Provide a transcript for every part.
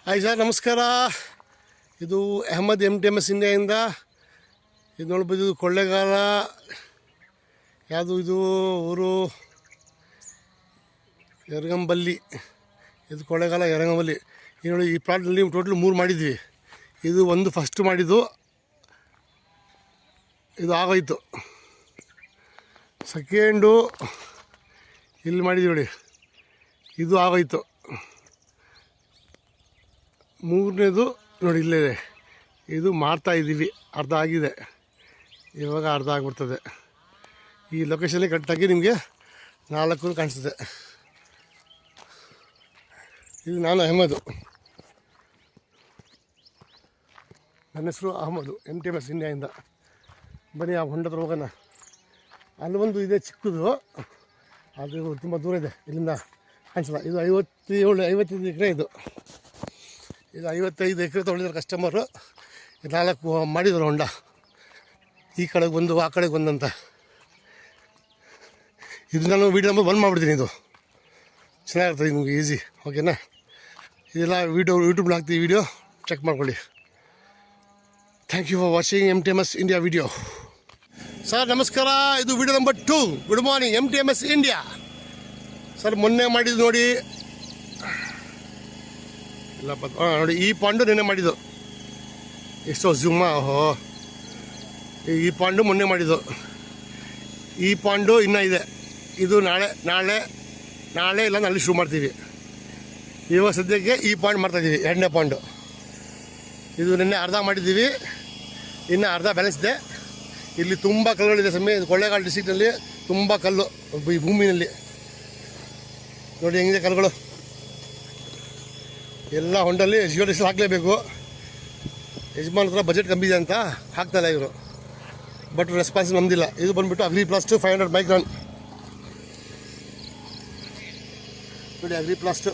Hi sir, ನಮಸ್ಕಾರ. ಇದು Ahmed MTMS ಇಂಡಿಯಾಯಿಂದ. ಇದು ನೋಡ್ಬೋದು, ಇದು ಕೊಳ್ಳೇಗಾಲ. ಯಾವುದು ಇದು ಊರು? ಯರಗಂಬಲ್ಲಿ. ಇದು ಕೊಳ್ಳೇಗಾಲ ಯರಗಂಬಲ್ಲಿ. ಈ ನೋಡಿ, ಈ ಪ್ಲಾಟ್ನಲ್ಲಿ ಟೋಟಲ್ 3 ಮಾಡಿದ್ವಿ. ಇದು ಒಂದು ಫಸ್ಟ್ ಮಾಡಿದ್ದು, ಇದು ಆಗೋಯ್ತು. ಸೆಕೆಂಡು ಇಲ್ಲಿ ಮಾಡಿದ್ವಿ ನೋಡಿ, ಇದು ಆಗೋಯ್ತು. ಮೂರನೇದು ನೋಡಿ ಇಲ್ಲೇ ಇದೆ, ಇದು ಮಾಡ್ತಾಯಿದ್ದೀವಿ. ಅರ್ಧ ಆಗಿದೆ, ಇವಾಗ ಅರ್ಧ ಆಗಿಬಿಡ್ತದೆ. ಈ ಲೊಕೇಶನ್ನೇ ಕರೆಕ್ಟಾಗಿ ನಿಮಗೆ 4 ಕಾಣಿಸ್ತದೆ. ಇದು ನಾನು ಅಹಮದು, ನನ್ನ ಹೆಸರು ಅಹಮದು, MTMS ಇಂಡಿಯಾಯಿಂದ. ಬನ್ನಿ ಆ ಹೊಂಡ ಹತ್ರ ಹೋಗೋಣ. ಅಲ್ಲಿ ಒಂದು ಇದೆ ಚಿಕ್ಕದು, ಅದು ತುಂಬ ದೂರ ಇದೆ, ಇಲ್ಲಿಂದ ಕಾಣಿಸಲ್ಲ. ಇದು 55 ಎಕರೆ. ಇದು 55 ಎಕರೆ ತೊಗೊಂಡಿದ್ದಾರೆ ಕಸ್ಟಮರು. 4 ಮಾಡಿದರು ಹೊಂಡ, ಈ ಕಡೆಗೆ ಒಂದು ಆ ಕಡೆಗೆ ಒಂದಂತ. ಇದು ನಾನು ವೀಡಿಯೋ ನಂಬರ್ 1 ಮಾಡಿಬಿಡ್ತೀನಿ. ಇದು ಚೆನ್ನಾಗಿರ್ತದೆ ನಿಮಗೆ, ಈಸಿ. ಓಕೆನಾ? ಇದೆಲ್ಲ ಯೂಟ್ಯೂಬ್ನಲ್ಲಿ ಹಾಕ್ತೀವಿ, ವೀಡಿಯೋ ಚೆಕ್ ಮಾಡ್ಕೊಳ್ಳಿ. Thank you for watching MTMS India video. Sir ನಮಸ್ಕಾರ, ಇದು video number 2. Good morning, MTMS India. Sir ಮೊನ್ನೆ ಮಾಡಿದ್ದು ನೋಡಿ, ಇಲ್ಲಪ್ಪ ನೋಡಿ, ಈ ಪಾಂಡು ನೆನ್ನೆ ಮಾಡಿದ್ದು. ಎಷ್ಟೋ ಝುಮ್ಮ. ಓಹೋ, ಈ ಪಾಂಡು ಮೊನ್ನೆ ಮಾಡಿದ್ದು. ಈ ಪಾಂಡು ಇನ್ನೂ ಇದೆ. ಇದು ನಾಳೆ ಇಲ್ಲ ನಾಳೆ ಶುರು ಮಾಡ್ತೀವಿ. ಇವಾಗ ಸದ್ಯಕ್ಕೆ ಈ ಪಾಂಡ್ ಮಾಡ್ತಾಯಿದ್ದೀವಿ, 2ನೇ ಪಾಂಡು. ಇದು ನಿನ್ನೆ ಅರ್ಧ ಮಾಡಿದ್ದೀವಿ, ಇನ್ನು ಅರ್ಧ ಬ್ಯಾಲೆನ್ಸ್ ಇದೆ. ಇಲ್ಲಿ ತುಂಬ ಕಲ್ಲುಗಳಿದೆ ಸಮಯ. ಕೊಳ್ಳೇಗಾಲ ಡಿಸ್ಟ್ರಿಕ್ಟಲ್ಲಿ ತುಂಬ ಕಲ್ಲು ಈ ಭೂಮಿನಲ್ಲಿ. ನೋಡಿ ಹೆಂಗಿದೆ ಕಲ್ಲುಗಳು. ಎಲ್ಲ ಹೊಂಡಲ್ಲಿ ಜಿಯೋಡಿಸಲ್ ಹಾಕಲೇಬೇಕು. ಯಜಮಾನ್ ಹತ್ರ ಬಜೆಟ್ ಕಮ್ಮಿ ಇದೆ ಅಂತ ಹಾಕ್ತಾಯಿಲ್ಲ ಇವರು, ಬಟ್ ರೆಸ್ಪಾನ್ಸ್ ನಮ್ದಿಲ್ಲ. ಇದು ಬಂದುಬಿಟ್ಟು ಅಗ್ರಿಪ್ಲಾಸ್ಟ್ 500 ಮೈಕ್ರಾನ್. ನೋಡಿ, ಅಗ್ರಿಪ್ಲಾಸ್ಟ್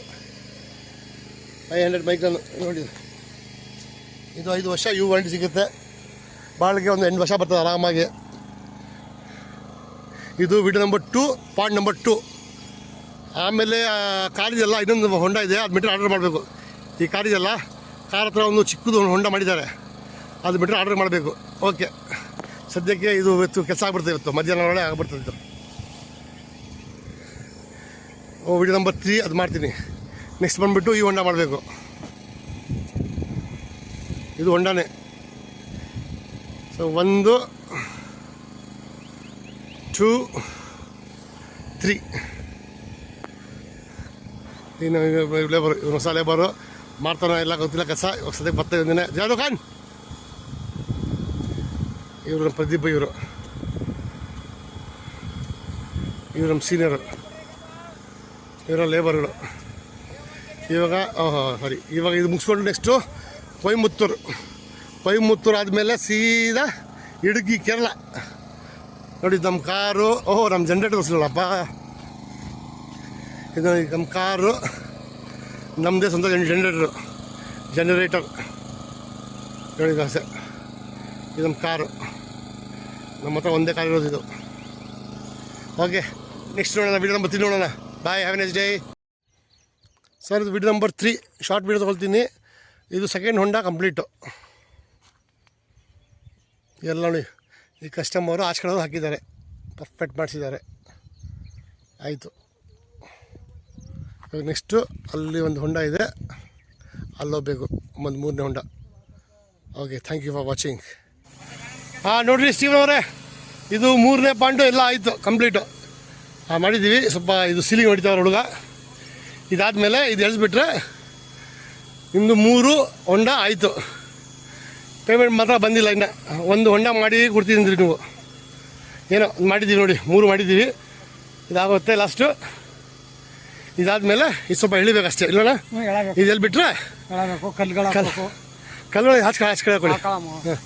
500 ಮೈಕ್ರಾನ್ ನೋಡಿ. ಇದು 5 ವರ್ಷ ಯು ವಾರಂಟಿ ಸಿಗುತ್ತೆ. ಬಾಳಿಗೆ ಒಂದು 8 ವರ್ಷ ಬರ್ತದೆ ಆರಾಮಾಗಿ. ಇದು ವಿಡಿಯೋ ನಂಬರ್ 2, ಪಾಯಿಂಟ್ ನಂಬರ್ 2. ಆಮೇಲೆ ಕಾರಿದೆಲ್ಲ ಇನ್ನೊಂದು ಹೊಂಡ ಇದೆ, ಅದು ಬಿಟ್ಟರೆ ಆರ್ಡರ್ ಮಾಡಬೇಕು. ಈ ಕಾರಿದೆಲ್ಲ ಕಾರ್ ಹತ್ರ ಒಂದು ಚಿಕ್ಕದು ಹೊಂಡ ಮಾಡಿದ್ದಾರೆ, ಅದು ಬಿಟ್ಟರೆ ಆರ್ಡರ್ ಮಾಡಬೇಕು. ಓಕೆ, ಸದ್ಯಕ್ಕೆ ಇದು ಇವತ್ತು ಕೆಲಸ ಆಗ್ಬಿಡ್ತದೆ. ಇವತ್ತು ಮಧ್ಯಾಹ್ನ ಒಳಗೆ ಆಗ್ಬಿಡ್ತದೆ. ಇದು ವಿಡಿಯೋ ನಂಬರ್ 3 ಅದು ಮಾಡ್ತೀನಿ. ನೆಕ್ಸ್ಟ್ ಬಂದುಬಿಟ್ಟು ಈ ಹೊಂಡ ಮಾಡಬೇಕು. ಇದು ಹೊಂಡನೇ. ಸೊ 1 2 3 ಇನ್ನು ಲೇಬರು, ಇವ್ರು ಹೊಸ ಲೇಬರು ಮಾಡ್ತಾನೋ ಎಲ್ಲ ಗೊತ್ತಿಲ್ಲ ಕೆಲಸ. ಇವಾಗ ಸದ್ಯಕ್ಕೆ ಬರ್ತಾ ಇದ್ದೀನಿ. ಜಾದು ಖಾನ್ ಇವರು ನಮ್ಮ ಪ್ರದೀಪ್, ಇವರು ನಮ್ಮ ಸೀನಿಯರು, ಇವರ ಲೇಬರ್ಗಳು. ಇವಾಗ ಇವಾಗ ಇದು ಮುಗಿಸ್ಕೊಂಡು ನೆಕ್ಸ್ಟು ಕೊಯಮತ್ತೂರು ಆದಮೇಲೆ ಸೀದಾ ಇಡುಕಿ, ಕೇರಳ. ನೋಡಿ ನಮ್ಮ ಕಾರು. ನಮ್ಮ ಜನ್ರೇಟರ್ ತೋರಿಸಿಲ್ಲಪ್ಪ. ಇದು ನಮ್ಮ ಕಾರು, ನಮ್ಮದೇ ಸ್ವಂತ ಜನರೇಟರ್ ನೋಡಿ ಗಾಸೆ. ಇದು ನಮ್ಮ ಕಾರು, ನಮ್ಮ ಹತ್ರ ಒಂದೇ ಕಾರ್ ಇರೋದು ಇದು. ಓಕೆ, ನೆಕ್ಸ್ಟ್ ನೋಡೋಣ, ವಿಡಿಯೋ ನಂಬರ್ 3 ನೋಡೋಣ. Bye, have a nice day. Sir ಇದು ವಿಡಿಯೋ ನಂಬರ್ 3, ಶಾರ್ಟ್ ವಿಡಿಯೋ ತೊಗೊಳ್ತೀನಿ. ಇದು ಸೆಕೆಂಡ್ ಹೊಂಡ ಕಂಪ್ಲೀಟು. ಎಲ್ಲ ನೋಡಿ, ಈ ಕಸ್ಟಮರು ಆಚೆ ಕಡೆ ಹಾಕಿದ್ದಾರೆ, ಪರ್ಫೆಕ್ಟ್ ಮಾಡಿಸಿದ್ದಾರೆ. ಆಯಿತು. ಇವಾಗ ನೆಕ್ಸ್ಟು ಅಲ್ಲಿ ಒಂದು ಹೊಂಡ ಇದೆ, ಅಲ್ಲೋಗ್ಬೇಕು, ಒಂದು 3ನೇ ಹೊಂಡ. Okay, thank you for watching. ನೋಡಿರಿ ಸ್ಟೀವನ್ ಅವರೇ, ಇದು 3ನೇ ಪಾಯಿಂಟು ಎಲ್ಲ ಆಯಿತು, ಕಂಪ್ಲೀಟು ಮಾಡಿದ್ದೀವಿ. ಸ್ವಲ್ಪ ಇದು ಸೀಲಿಂಗ್ ಹೊಡಿತಾವ್ರೆ ಹುಡುಗ. ಇದಾದಮೇಲೆ ಇದು ಎಳಿಸ್ಬಿಟ್ರೆ ಇಂದು 3 ಹೊಂಡ ಆಯಿತು. ಪೇಮೆಂಟ್ ಮಾತ್ರ ಬಂದಿಲ್ಲ ಇನ್ನು. ಒಂದು ಹೊಂಡ ಮಾಡಿ ಕೊಡ್ತಿದ್ದೀರಿ ನೀವು. ಏನೋ ಮಾಡಿದ್ದೀವಿ ನೋಡಿ, 3 ಮಾಡಿದ್ದೀವಿ. ಇದಾಗುತ್ತೆ ಲಾಸ್ಟು. ಇದಾದಮೇಲೆ ಇದು ಸ್ವಲ್ಪ ಎಳಿಬೇಕಷ್ಟೇ, ಇಲ್ಲಣ್ಣ? ಇದು ಎಲ್ಲಿ ಬಿಟ್ಟರೆ ಕಲ್ಲುಗಳು ಹಾಕಿ ಹಾಕಿ ಹಾಕಿ